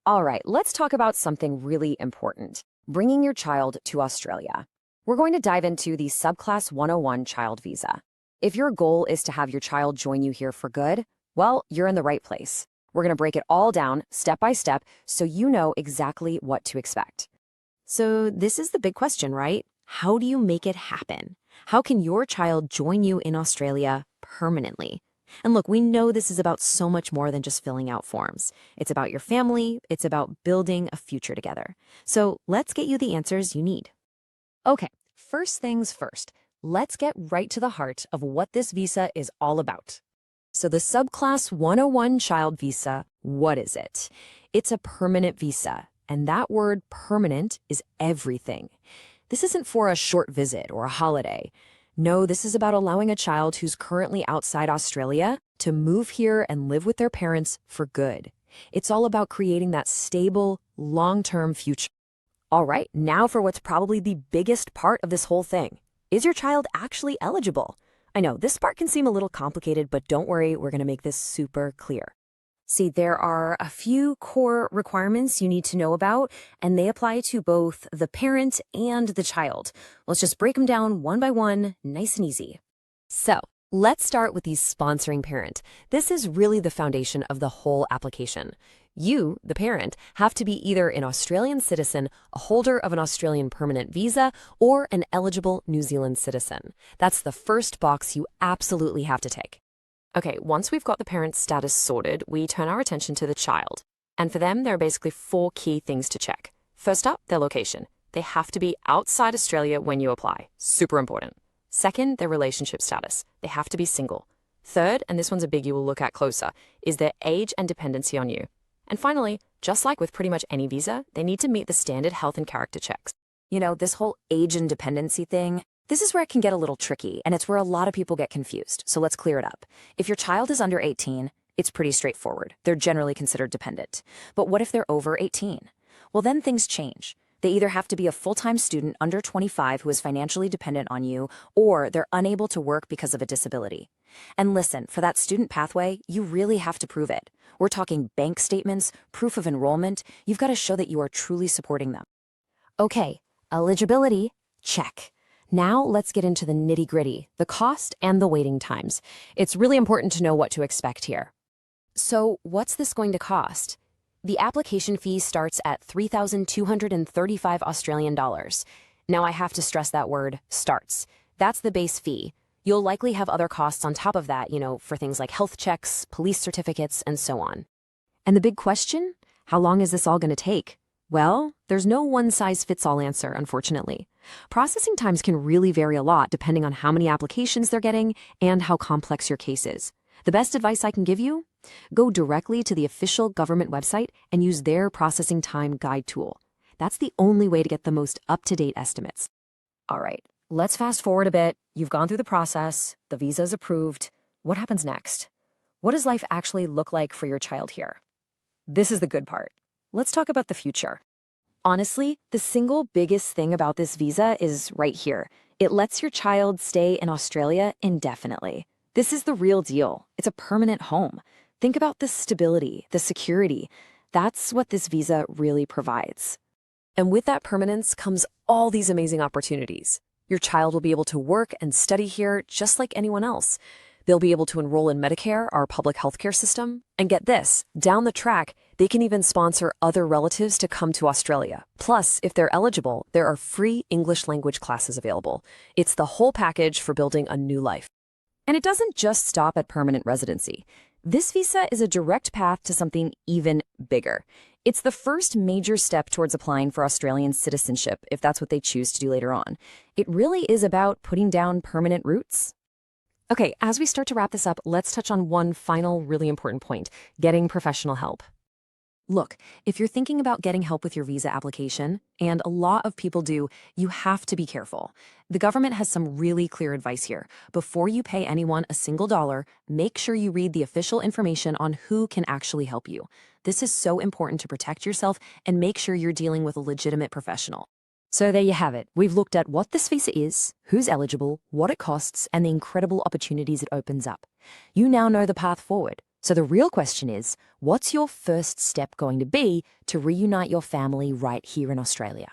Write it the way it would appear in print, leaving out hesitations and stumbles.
All right, let's talk about something really important, bringing your child to Australia. We're going to dive into the Subclass 101 child visa. If your goal is to have your child join you here for good, well, you're in the right place. We're going to break it all down step by step so you know exactly what to expect. So this is the big question, right? How do you make it happen? How can your child join you in Australia permanently? And look, we know this is about so much more than just filling out forms. It's about your family. It's about building a future together. So let's get you the answers you need. Okay, first things first, let's get right to the heart of what this visa is all about. So the Subclass 101 child visa, what is it? It's a permanent visa, and that word permanent is everything. This isn't for a short visit or a holiday. No, this is about allowing a child who's currently outside Australia to move here and live with their parents for good. It's all about creating that stable, long-term future. All right, now for what's probably the biggest part of this whole thing. Is your child actually eligible? I know this part can seem a little complicated, but don't worry, we're going to make this super clear. See, there are a few core requirements you need to know about, and they apply to both the parent and the child. Let's just break them down one by one, nice and easy. So, let's start with the sponsoring parent. This is really the foundation of the whole application. You, the parent, have to be either an Australian citizen, a holder of an Australian permanent visa, or an eligible New Zealand citizen. That's the first box you absolutely have to tick. Okay, once we've got the parent's status sorted, we turn our attention to the child. And for them, there are basically 4 key things to check. First up, their location. They have to be outside Australia when you apply. Super important. Second, their relationship status. They have to be single. Third, and this one's a biggie we'll look at closer, is their age and dependency on you. And finally, just like with pretty much any visa, they need to meet the standard health and character checks. You know, this whole age and dependency thing, this is where it can get a little tricky, and it's where a lot of people get confused, so let's clear it up. If your child is under 18, it's pretty straightforward. They're generally considered dependent. But what if they're over 18? Well, then things change. They either have to be a full-time student under 25 who is financially dependent on you, or they're unable to work because of a disability. And listen, for that student pathway, you really have to prove it. We're talking bank statements, proof of enrollment. You've got to show that you are truly supporting them. Okay, eligibility, check. Now let's get into the nitty-gritty, the cost and the waiting times. It's really important to know what to expect here. So what's this going to cost? The application fee starts at $3,235 Australian dollars. Now I have to stress that word, starts. That's the base fee. You'll likely have other costs on top of that, for things like health checks, police certificates, and so on. And the big question? How long is this all going to take? Well, there's no one-size-fits-all answer, unfortunately. Processing times can really vary a lot depending on how many applications they're getting and how complex your case is. The best advice I can give you? Go directly to the official government website and use their processing time guide tool. That's the only way to get the most up-to-date estimates. All right, let's fast forward a bit. You've gone through the process, the visa's approved. What happens next? What does life actually look like for your child here? This is the good part. Let's talk about the future. Honestly, the single biggest thing about this visa is right here. It lets your child stay in Australia indefinitely. This is the real deal. It's a permanent home. Think about the stability, the security. That's what this visa really provides. And with that permanence comes all these amazing opportunities. Your child will be able to work and study here just like anyone else. They'll be able to enroll in Medicare, our public healthcare system. And get this, down the track, they can even sponsor other relatives to come to Australia. Plus, if they're eligible, there are free English language classes available. It's the whole package for building a new life. And it doesn't just stop at permanent residency. This visa is a direct path to something even bigger. It's the first major step towards applying for Australian citizenship, if that's what they choose to do later on. It really is about putting down permanent roots. Okay, as we start to wrap this up, let's touch on one final really important point, getting professional help. Look, if you're thinking about getting help with your visa application, and a lot of people do, you have to be careful. The government has some really clear advice here. Before you pay anyone a single dollar, make sure you read the official information on who can actually help you. This is so important to protect yourself and make sure you're dealing with a legitimate professional. So there you have it. We've looked at what this visa is, who's eligible, what it costs, and the incredible opportunities it opens up. You now know the path forward. So the real question is, what's your first step going to be to reunite your family right here in Australia?